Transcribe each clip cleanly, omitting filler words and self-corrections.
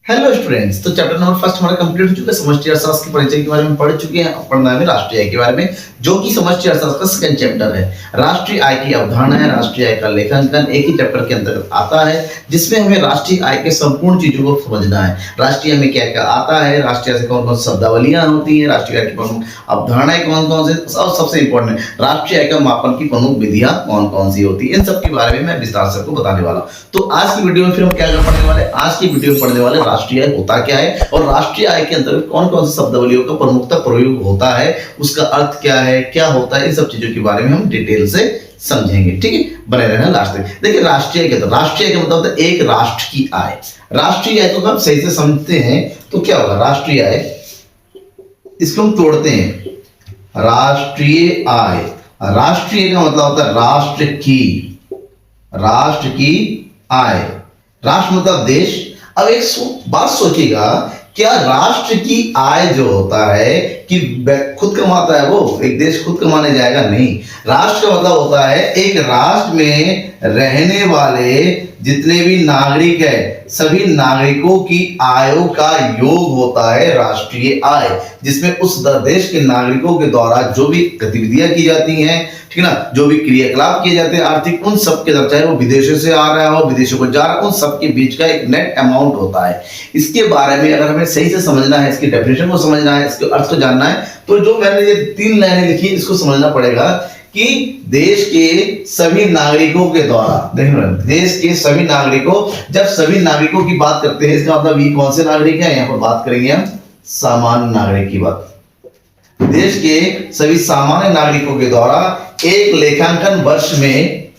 Hello students. तो chapter number first हमारा complete हो चुका है। समष्टि अर्थशास्त्र के परिचय के बारे में पढ़ चुके हैं। अब पढ़ना है राष्ट्रीय आय के बारे में, जो कि समष्टि अर्थशास्त्र का सेकंड चैप्टर है। राष्ट्रीय आय की अवधारणा है, राष्ट्रीय आय का लेखांकन एक ही चैप्टर के अंतर्गत आता है, जिसमें हमें राष्ट्रीय आय के संपूर्ण चीजों को समझना है। राष्ट्रीय आय में क्या क्या आता है, राष्ट्रीय आय से कौन कौन सी शब्दावलियां होती है, राष्ट्रीय आय की प्रमुख अवधारणाएं कौन कौन से, और सबसे इंपॉर्टेंट राष्ट्रीय आय का मापन की प्रमुख विधियां कौन कौन सी होती है, इन सब के बारे में मैं विस्तार से आपको बताने वाला हूं। तो आज की वीडियो में फिर हम क्या पढ़ने वाले हैं, आज की वीडियो में पढ़ने वाले राष्ट्रीय आय होता क्या है और राष्ट्रीय आय के अंतर्गत कौन कौन सी शब्दावलियों का प्रमुखता प्रयोग होता है, उसका अर्थ क्या है, क्या होता है, इन सब चीजों के बारे में हम डिटेल से समझेंगे। ठीक है, बने रहना लास्ट तक। देखिए राष्ट्रीय आय राष्ट्रीय आय का मतलब होता है एक राष्ट्र की आय। राष्ट्रीय आय को हम सही से समझते हैं तो क्या होगा, राष्ट्रीय आय, इसको हम तोड़ते हैं। राष्ट्रीय आय, राष्ट्रीय का मतलब होता है राष्ट्र की आय। राष्ट्र मतलब देश। अब एक बात सोचिएगा, क्या राष्ट्र की आय जो होता है कि खुद कमाता है वो, एक देश खुद कमाने जाएगा? नहीं। राष्ट्र का मतलब होता है एक राष्ट्र में रहने वाले जितने भी नागरिक है, सभी नागरिकों की आयों का योग होता है राष्ट्रीय आय, जिसमें उस देश के नागरिकों के द्वारा जो भी गतिविधियां की जाती हैं, ठीक है ना, जो भी क्रियाकलाप किए जाते हैं आर्थिक, उन सब के, चाहे वो विदेशों से आ रहा हो, विदेशों को जा रहा है, उन सब के बीच का एक नेट अमाउंट होता है। इसके बारे में अगर हमें सही से समझना है, इसकी डेफिनेशन को समझना है, इसके अर्थ को जानना है, तो जो मैंने ये 3 लाइनें लिखी इसको समझना पड़ेगा कि देश के सभी नागरिकों के द्वारा, देखो देश के सभी नागरिकों, जब सभी नागरिकों की बात करते हैं इसका मतलब ये कौन से नागरिक हैं, यहाँ पर बात करेंगे हम सामान्य नागरिक की बात। देश के सभी सामान्य नागरिकों के द्वारा एक लेखांकन वर्ष में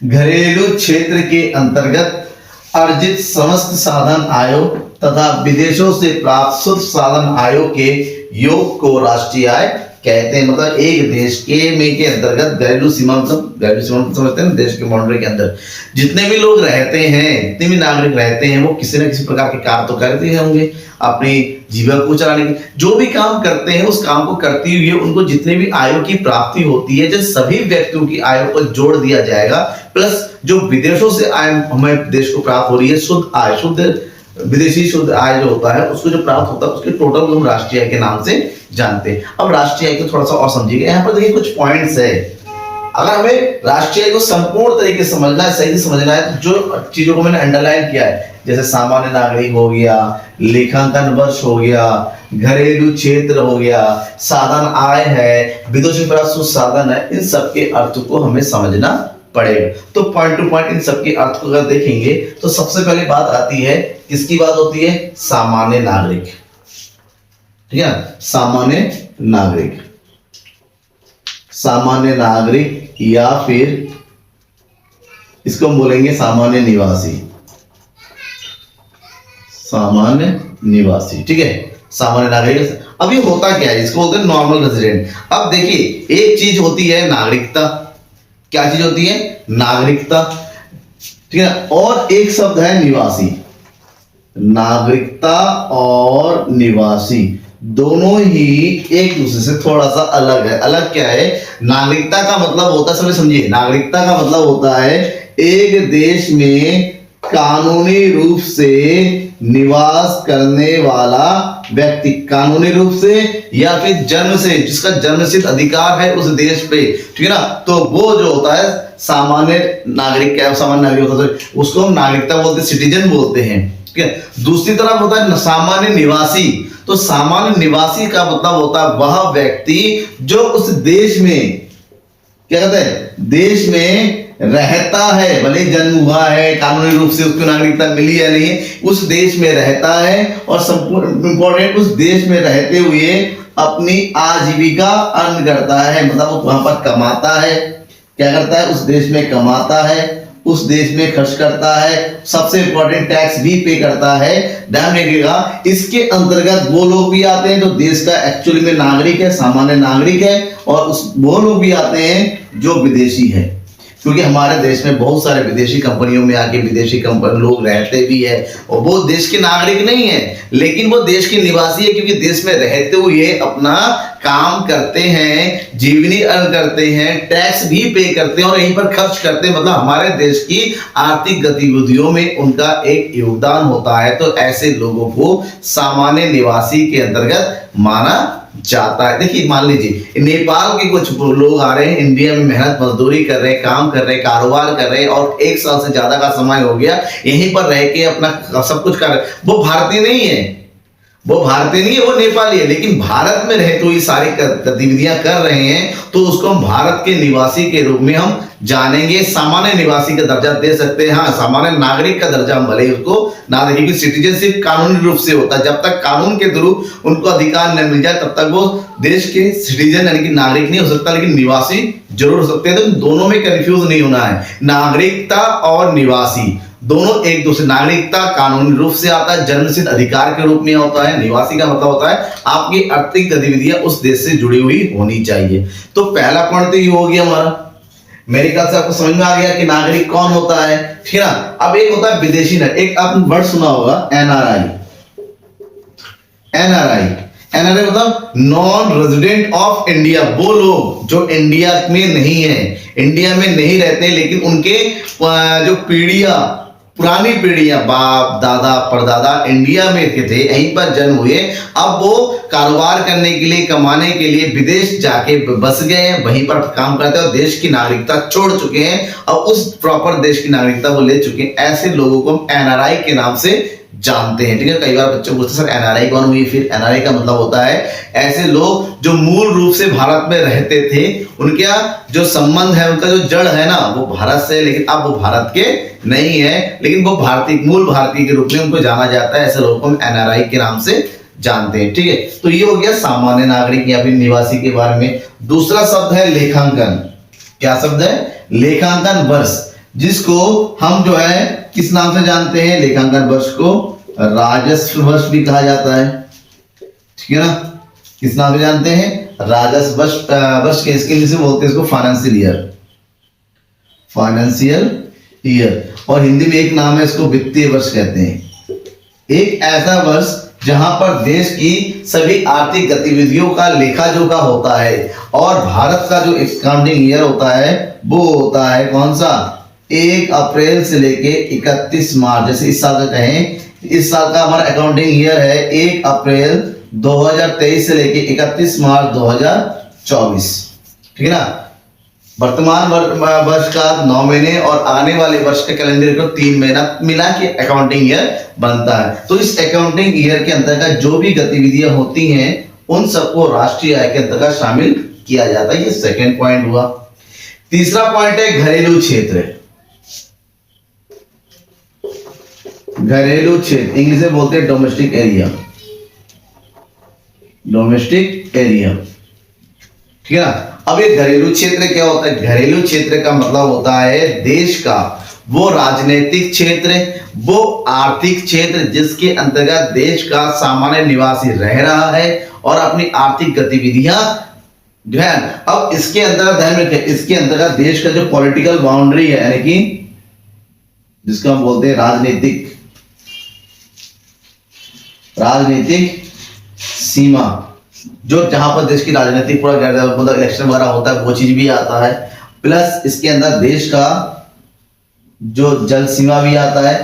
घरेलू क्षेत्र के अंतर्गत अर्जित समस्त साधन आयों तथा विदेशों से प्राप्त शुद्ध साधन आयों के योग को राष्ट्रीय आय कहते हैं। मतलब एक देश के अंतर्गत घरेलू सीमा समझते हैं, देश के बाउंड्री के अंदर जितने भी लोग रहते हैं, जितने भी नागरिक रहते हैं, वो किसी न किसी प्रकार के कार्य तो करते होंगे अपनी जीवन को चलाने के। जो भी काम करते हैं उस काम को करते हुए उनको जितने भी आयों की प्राप्ति होती है, जब सभी व्यक्तियों की आयों को जोड़ दिया जाएगा, प्लस जो विदेशों से आय हमें देश को प्राप्त हो रही है, शुद्ध आय, शुद्ध विदेशी शुद्ध आय जो होता है, उसको जो प्राप्त होता है उसके टोटल को हम राष्ट्रीय आय के नाम से जानते हैं। अब राष्ट्रीय आय को थोड़ा सा और समझिएगा। यहाँ पर देखिए कुछ पॉइंट्स है। अगर हमें राष्ट्रीय आय को संपूर्ण तरीके से समझना है, सही से समझना है, तो जो चीजों को मैंने अंडरलाइन किया है, जैसे सामान्य नागरिक हो गया, लेखांकन वर्ष हो गया, घरेलू क्षेत्र हो गया, साधन आय है, विदेशी प्राप्त शुद्ध साधन है, इन सब के अर्थ को हमें समझना पड़ेगा। तो पॉइंट टू पॉइंट इन सबके अर्थ को अगर देखेंगे तो सबसे पहले बात आती है, किसकी बात होती है? सामान्य नागरिक। ठीक है, सामान्य नागरिक, सामान्य नागरिक या फिर इसको हम बोलेंगे सामान्य निवासी, सामान्य निवासी। ठीक है, सामान्य नागरिक। अब ये होता क्या है, इसको बोलते हैं नॉर्मल रेजिडेंट। अब देखिए एक चीज होती है नागरिकता, क्या चीज होती है? नागरिकता, ठीक है, और एक शब्द है निवासी। नागरिकता और निवासी दोनों ही एक दूसरे से थोड़ा सा अलग है। अलग क्या है? नागरिकता का मतलब होता है, समझ समझिए, नागरिकता का मतलब होता है एक देश में कानूनी रूप से निवास करने वाला व्यक्ति, कानूनी रूप से या फिर जन्म से, जिसका जन्मसिद्ध अधिकार है उस देश पे, ठीक है ना, तो वो जो होता है सामान्य नागरिक। क्या सामान्य नागरिक होता है? उसको हम नागरिकता बोलते हैं, सिटीजन बोलते हैं। ठीक है, दूसरी तरफ होता है सामान्य निवासी। तो सामान्य निवासी का मतलब होता है वह व्यक्ति जो उस देश में, क्या कहते हैं, देश में रहता है, भले जन्म हुआ है, कानूनी रूप से उसको नागरिकता मिली है नहीं, उस देश में रहता है और संपूर्ण इंपॉर्टेंट उस देश में रहते हुए अपनी आजीविका अर्न करता है। मतलब वहां पर कमाता है, क्या करता है? उस देश में कमाता है, उस देश में खर्च करता है, सबसे इंपॉर्टेंट टैक्स भी पे करता है। ध्यान रखिएगा, इसके अंतर्गत वो लोग भी आते हैं जो देश का एक्चुअली में नागरिक है, सामान्य नागरिक है, और वो लोग भी आते हैं जो विदेशी है। क्योंकि हमारे देश में बहुत सारे विदेशी कंपनियों में आके विदेशी कंपनी लोग रहते भी है और वो देश के नागरिक नहीं है, लेकिन वो देश के निवासी है, क्योंकि देश में रहते हुए अपना काम करते हैं, जीवनी अर्न करते हैं, टैक्स भी पे करते हैं और यहीं पर खर्च करते हैं, मतलब हमारे देश की आर्थिक गतिविधियों में उनका एक योगदान होता है। तो ऐसे लोगों को सामान्य निवासी के अंतर्गत माना जाता है। देखिए मान लीजिए नेपाल के कुछ लोग आ रहे हैं, इंडिया में मेहनत मजदूरी कर रहे हैं, काम कर रहे हैं, कारोबार कर रहे हैं और 1 साल से ज्यादा का समय हो गया यहीं पर रह के अपना सब कुछ कर रहे हैं। वो भारतीय नहीं है, वो भारतीय नहीं है, वो नेपाली है, लेकिन भारत में रहते हुए सारी गतिविधियां कर रहे हैं, तो उसको हम भारत के निवासी के रूप में हम जानेंगे। सामान्य निवासी का दर्जा दे सकते हैं, हाँ सामान्य नागरिक का दर्जा हम भले ही उसको ना दें, क्योंकि सिटीजनशिप कानूनी रूप से होता है। जब तक कानून के थ्रू उनको अधिकार न मिल जाए तब तक वो देश के सिटीजन यानी कि नागरिक नहीं हो सकता, लेकिन निवासी जरूर हो सकते हैं। तो दोनों में कंफ्यूज नहीं होना है, नागरिकता और निवासी दोनों एक दूसरे, नागरिकता कानूनी रूप से आता है, जन्मसिद्ध अधिकार के रूप में होता है, निवासी का मतलब होता है आपकी आर्थिक गतिविधियां उस देश से जुड़ी हुई होनी चाहिए। तो पहला पॉइंट तो ये हो गया हमारा, मेरे ख्याल से आपको समझ में आ गया कि नागरिक कौन होता है, ठीक है ना। अब एक होता है विदेशी नागरिक, एक आपने वर्ड सुना होगा एनआरआई। एनआरआई मतलब नॉन रेजिडेंट ऑफ इंडिया, वो लोग जो इंडिया में नहीं है, इंडिया में नहीं रहते, लेकिन उनके जो पीढ़ियां, पुरानी पीढ़ियां, बाप दादा परदादा इंडिया में थे, यहीं पर जन्म हुए, अब वो कारोबार करने के लिए, कमाने के लिए विदेश जाके बस गए हैं, वहीं पर काम करते हैं और देश की नागरिकता छोड़ चुके हैं और उस प्रॉपर देश की नागरिकता वो ले चुके हैं। ऐसे लोगों को हम एनआरआई के नाम से जानते हैं, ठीक है। कई बार बच्चों पूछते सर एनआरआई कौन हुई, फिर एनआरआई का मतलब होता है ऐसे लोग जो मूल रूप से भारत में रहते थे, उनका जो संबंध है, उनका जो जड़ है ना वो भारत से, लेकिन अब वो भारत के नहीं है, लेकिन वो भारतीय, मूल भारतीय के रूप में उनको जाना जाता है। ऐसे लोगों को हम एनआरआई के नाम से जानते हैं, ठीक है। तो ये हो गया सामान्य नागरिक या फिर निवासी के बारे में। दूसरा शब्द है लेखांकन। क्या शब्द है? लेखांकन वर्ष, जिसको हम जो है किस नाम से जानते हैं? लेखांकन वर्ष को राजस्व वर्ष भी कहा जाता है, ठीक है ना। किस नाम से जानते हैं? राजस्व वर्ष के इसके लिए बोलते हैं इसको फाइनेंशियल ईयर, फाइनेंशियल ईयर। और हिंदी में एक नाम है इसको वित्तीय वर्ष कहते हैं। एक ऐसा वर्ष जहां पर देश की सभी आर्थिक गतिविधियों का लेखा जोखा होता है और भारत का जो अकाउंटिंग ईयर होता है वो होता है कौन सा? 1 अप्रैल से लेके 31 मार्च। जैसे इस साल का कहें, इस साल का हमारा अकाउंटिंग ईयर है 1 अप्रैल 2023 से लेके 31 मार्च 2024, ठीक है ना। वर्तमान वर्ष का 9 महीने और आने वाले वर्ष का कैलेंडर को 3 महीना मिला के अकाउंटिंग ईयर बनता है। तो इस अकाउंटिंग ईयर के अंतर्गत जो भी गतिविधियां होती हैं उन सबको राष्ट्रीय आय के अंतर्गत शामिल किया जाता है। ये सेकंड पॉइंट हुआ। तीसरा पॉइंट है घरेलू क्षेत्र। घरेलू क्षेत्र इंग्लिश में बोलते हैं डोमेस्टिक एरिया, डोमेस्टिक एरिया, ठीक है ना। अब ये घरेलू क्षेत्र क्या होता है? घरेलू क्षेत्र का मतलब होता है देश का वो राजनीतिक क्षेत्र, वो आर्थिक क्षेत्र जिसके अंतर्गत देश का सामान्य निवासी रह रहा है और अपनी आर्थिक गतिविधियां जो है। अब इसके अंतर्गत ध्यान रखें, इसके अंतर्गत देश का जो पॉलिटिकल बाउंड्री है, यानी कि जिसको हम बोलते हैं राजनीतिक सीमा, जो जहां पर देश की राजनीतिक पूरा मतलब इलेक्शन वगैरह होता है वो चीज भी आता है। प्लस इसके अंदर देश का जो जल सीमा भी आता है,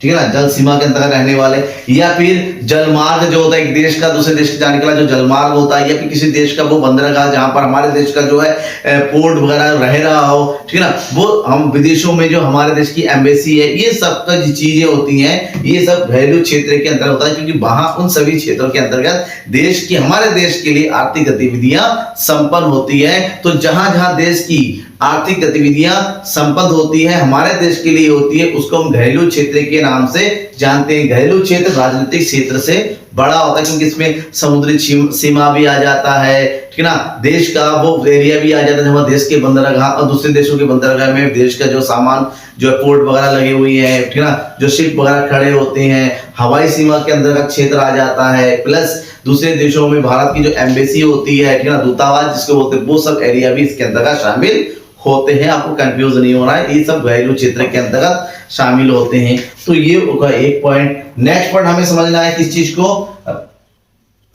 ठीक है ना। जल सीमा के अंतर्गत रहने वाले, या फिर जलमार्ग जो होता है एक देश का दूसरे देश के जाने के लिए जो जलमार्ग होता है, या फिर किसी देश का वो बंदरगाह जहां पर हमारे देश का जो है पोर्ट वगैरह रह रहा हो, ठीक है ना। वो हम विदेशों में जो हमारे देश की एम्बेसी है, ये सब का जो चीजें होती हैं ये सब घरेलू क्षेत्र के अंतर्गत होता है, क्योंकि वहां उन सभी क्षेत्रों के अंतर्गत देश की, हमारे देश के लिए आर्थिक गतिविधियां संपन्न होती है। तो जहां जहां देश की आर्थिक गतिविधियां संपन्न होती है, हमारे देश के लिए होती है, उसको हम घरेलू क्षेत्र के नाम से जानते हैं। घरेलू क्षेत्र राजनीतिक क्षेत्र से बड़ा होता है, क्योंकि इसमें समुद्री सीमा भी आ जाता है, ठीक है ना। देश का वो एरिया भी आ जाता है जहां देश के बंदरगाह और दूसरे देशों के बंदरगाह में देश का जो सामान जो पोर्ट वगैरह लगे हुए हैं, ठीक है ना, जो शिप वगैरह खड़े होते हैं, हवाई सीमा के अंतर्गत क्षेत्र आ जाता है। प्लस दूसरे देशों में भारत की जो एम्बेसी होती है, ठीक है ना, दूतावास जिसको बोलते हैं, वो सब एरिया भी इसके अंतर्गत शामिल होते हैं, आपको कंफ्यूज नहीं होना है, ये सब घरेलू क्षेत्र के अंतर्गत शामिल होते हैं। तो ये होगा एक पॉइंट। नेक्स्ट पॉइंट हमें समझना है किस चीज को,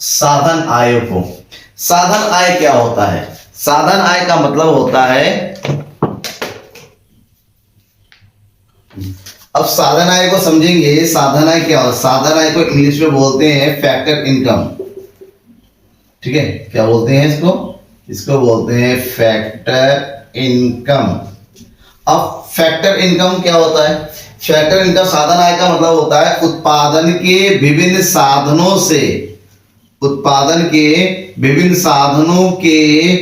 साधन आय को। साधन आय क्या होता है? साधन आय का मतलब होता है, अब साधन आय को समझेंगे। साधन आय क्या होता है? साधन आय को इंग्लिश में बोलते हैं फैक्टर इनकम। ठीक है, क्या बोलते हैं इसको? इसको बोलते हैं फैक्टर इनकम। अब फैक्टर इनकम क्या होता है? फैक्टर इनकम साधन आय का मतलब होता है उत्पादन के विभिन्न साधनों से, उत्पादन के विभिन्न साधनों के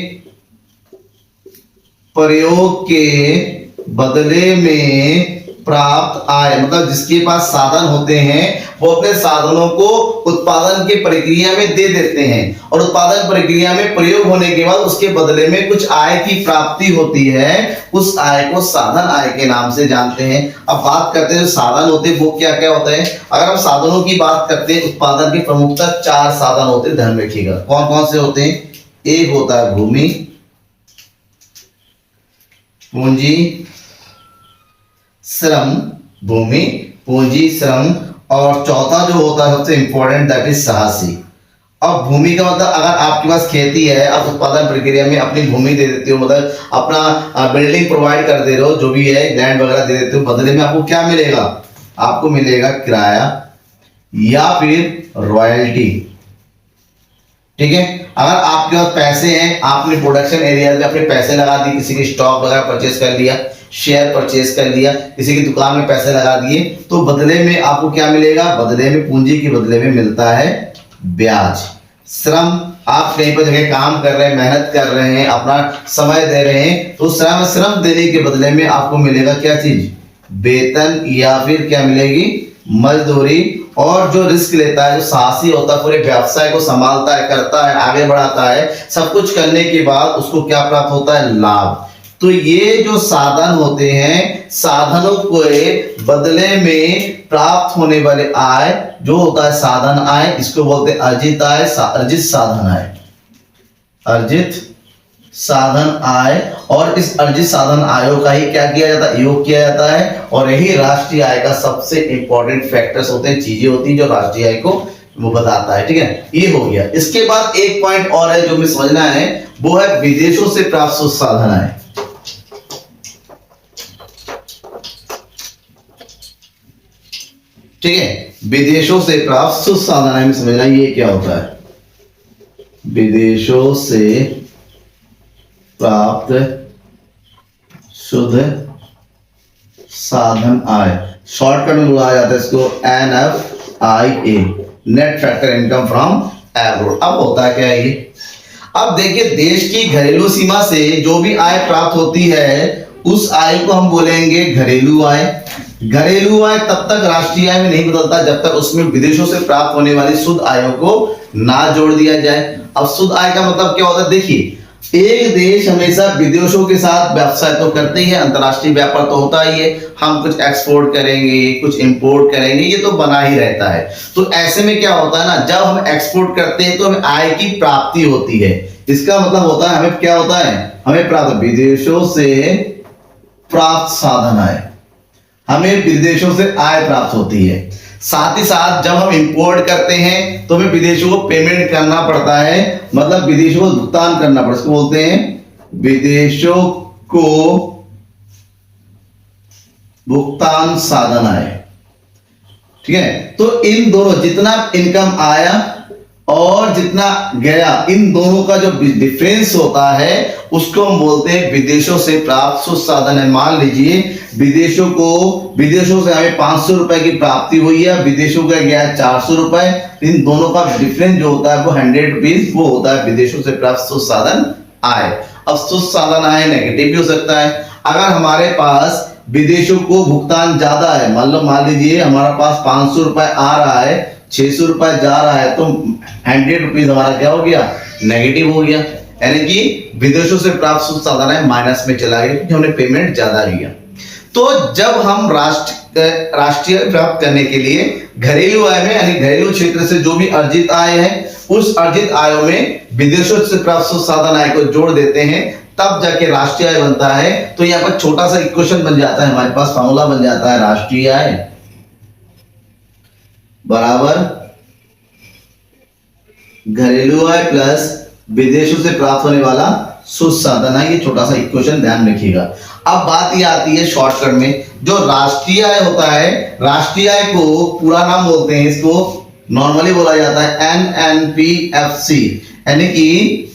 प्रयोग के बदले में प्राप्त आय। मतलब जिसके पास साधन होते हैं वो अपने साधनों को उत्पादन की प्रक्रिया में दे देते हैं और उत्पादन प्रक्रिया में प्रयोग होने के बाद उसके बदले में कुछ आय की प्राप्ति होती है, उस आय को साधन आय के नाम से जानते हैं। अब बात करते हैं जो साधन होते हैं वो क्या क्या होता है। अगर हम साधनों की बात करते हैं, उत्पादन के प्रमुखतः 4 साधन होते हैं, ध्यान रखिएगा। कौन कौन से होते हैं? एक होता है भूमि, पूंजी, श्रम, भूमि, पूंजी, श्रम, और चौथा जो होता है सबसे इंपॉर्टेंट, दैट इज साहसी। अब भूमि का मतलब अगर आपके पास खेती है, आप उत्पादन प्रक्रिया में अपनी भूमि दे देते हो, मतलब अपना बिल्डिंग प्रोवाइड कर दे रहे हो, जो भी है लैंड वगैरह दे देते हो, बदले में आपको क्या मिलेगा? आपको मिलेगा किराया या फिर रॉयल्टी। ठीक है, अगर आपके पास पैसे हैं, आपने प्रोडक्शन एरिया में अपने पैसे लगा दिए, किसी की स्टॉक वगैरह परचेज कर लिया, शेयर परचेज कर लिया, किसी की दुकान में पैसे लगा दिए, तो बदले में आपको क्या मिलेगा? बदले में, पूंजी के बदले में मिलता है ब्याज। श्रम, आप कहीं पर जगह काम कर रहे हैं, मेहनत कर रहे हैं, अपना समय दे रहे हैं, तो श्रम देने के बदले में आपको मिलेगा क्या चीज? वेतन या फिर क्या मिलेगी? मजदूरी। और जो रिस्क लेता है, जो साहसी होता है, पूरे व्यवसाय को संभालता है, करता है, आगे बढ़ाता है, सब कुछ करने के बाद उसको क्या प्राप्त होता है? लाभ। तो ये जो साधन होते हैं, साधनों के बदले में प्राप्त होने वाले आय जो होता है साधन आय, इसको बोलते हैं अर्जित आय, अर्जित साधन आय, अर्जित साधन आय। और इस अर्जित साधन आयों का ही क्या किया जाता है? योग किया जाता है। और यही राष्ट्रीय आय का सबसे इंपॉर्टेंट फैक्टर्स होते हैं, चीजें होती हैं जो राष्ट्रीय आय को वो बताता है। ठीक है, ये हो गया। इसके बाद एक पॉइंट और है जो हमें समझना है, वो है विदेशों से प्राप्त शुद्ध साधन आय। ठीक है, विदेशों से प्राप्त शुद्ध साधन आय में समझना ये क्या होता है? विदेशों से प्राप्त शुद्ध साधन आय, शॉर्टकट में बुलाया जाता है इसको NFIA, net factor income from abroad. अब होता है क्या ये? अब देखिए, देश की घरेलू सीमा से जो भी आय प्राप्त होती है, उस आय को हम बोलेंगे घरेलू आय। घरेलू आय तब तक राष्ट्रीय आय में नहीं बदलता जब तक उसमें विदेशों से प्राप्त होने वाली शुद्ध आयों को ना जोड़ दिया जाए। अब शुद्ध आय का मतलब क्या होता है? देखिए, एक देश हमेशा विदेशों के साथ व्यवसाय तो करते ही है, अंतरराष्ट्रीय व्यापार तो होता ही है, हम कुछ एक्सपोर्ट करेंगे, कुछ इंपोर्ट करेंगे, ये तो बना ही रहता है। तो ऐसे में क्या होता है ना, जब हम एक्सपोर्ट करते हैं तो हमें आय की प्राप्ति होती है। इसका मतलब होता है हमें क्या होता है? हमें प्राप्त विदेशों से प्राप्त साधन आय, हमें विदेशों से आय प्राप्त होती है। साथ ही साथ जब हम इंपोर्ट करते हैं तो हमें विदेशों को पेमेंट करना पड़ता है, मतलब विदेशों को भुगतान करना पड़ता है, इसको बोलते हैं विदेशों को भुगतान साधन आय। ठीक है, तो इन दोनों, जितना इनकम आया और जितना गया, इन दोनों का जो डिफरेंस होता है उसको हम बोलते हैं विदेशों से प्राप्त शुद्ध साधन है। मान लीजिए विदेशों से हमें 500 रुपए की प्राप्ति हुई है, विदेशों का गया है 400 रुपए, इन दोनों का डिफरेंस जो होता है वो 100 रुपीज, वो होता है विदेशों से प्राप्त शुद्ध साधन आय। अब शुद्ध साधन आय नेगेटिव भी हो सकता है। अगर हमारे पास विदेशों को भुगतान ज्यादा है, मान लीजिए हमारा पास 500 रुपए आ रहा है, 600 रुपए जा रहा है, तो 100 रुपीज हमारा क्या हो गया? नेगेटिव हो गया, यानी कि विदेशों से प्राप्त शुद्ध साधन आय माइनस में चला गया क्योंकि हमने पेमेंट ज्यादा लिया। तो जब हम राष्ट्रीय प्राप्त करने के लिए घरेलू आय में, यानी घरेलू क्षेत्र से जो भी अर्जित आय है, उस अर्जित आयों में विदेशों से प्राप्त शुद्ध साधन आय को जोड़ देते हैं, तब जाके राष्ट्रीय आय बनता है। तो यहाँ पर छोटा सा इक्वेशन बन जाता है, हमारे पास फॉर्मूला बन जाता है, राष्ट्रीय आय बराबर घरेलू आय प्लस विदेशों से प्राप्त होने वाला शुद्ध साधन आय। ये छोटा सा इक्वेशन ध्यान रखिएगा। अब बात ये आती है शॉर्टकट में, जो राष्ट्रीय आय होता है, राष्ट्रीय आय को पूरा नाम बोलते हैं, इसको नॉर्मली बोला जाता है NNPFC, यानी कि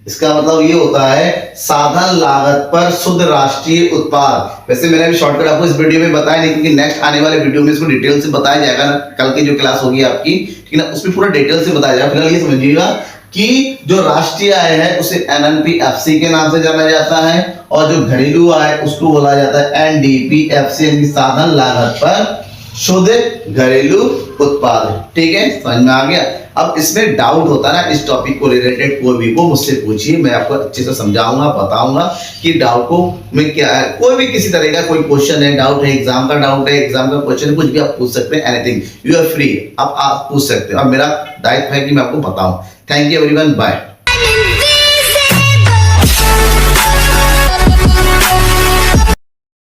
इसका मतलब ये होता है साधन लागत पर शुद्ध राष्ट्रीय उत्पाद। वैसे मैंने भी शॉर्टकट आपको इस वीडियो में बताया नहीं, क्योंकि नेक्स्ट आने वाले वीडियो में इसको डिटेल से बताया जाएगा ना, कल की जो क्लास होगी आपकी, ठीक है ना, उसमें पूरा डिटेल से बताया जाएगा। फिलहाल ये समझिएगा कि जो राष्ट्रीय आय है उसे NNPFC के नाम से जाना जाता है, और जो घरेलू आय उसको बोला जाता है NDPFC, यानी साधन लागत पर शुद्ध घरेलू उत्पाद। ठीक है, समझ में आ गया। अब इसमें डाउट होता है ना इस टॉपिक को रिलेटेड, कोई भी वो मुझसे पूछिए, मैं आपको अच्छे से समझाऊंगा, बताऊंगा कि डाउट को मैं क्या है। कोई भी किसी तरह का कोई क्वेश्चन है, डाउट है, एग्जाम का डाउट है, एग्जाम का क्वेश्चन है, कुछ भी आप पूछ सकते हैं, एनीथिंग यू आर फ्री, आप पूछ सकते हो, और मेरा दायित्व है कि मैं आपको बताऊं। Thank you everyone, bye.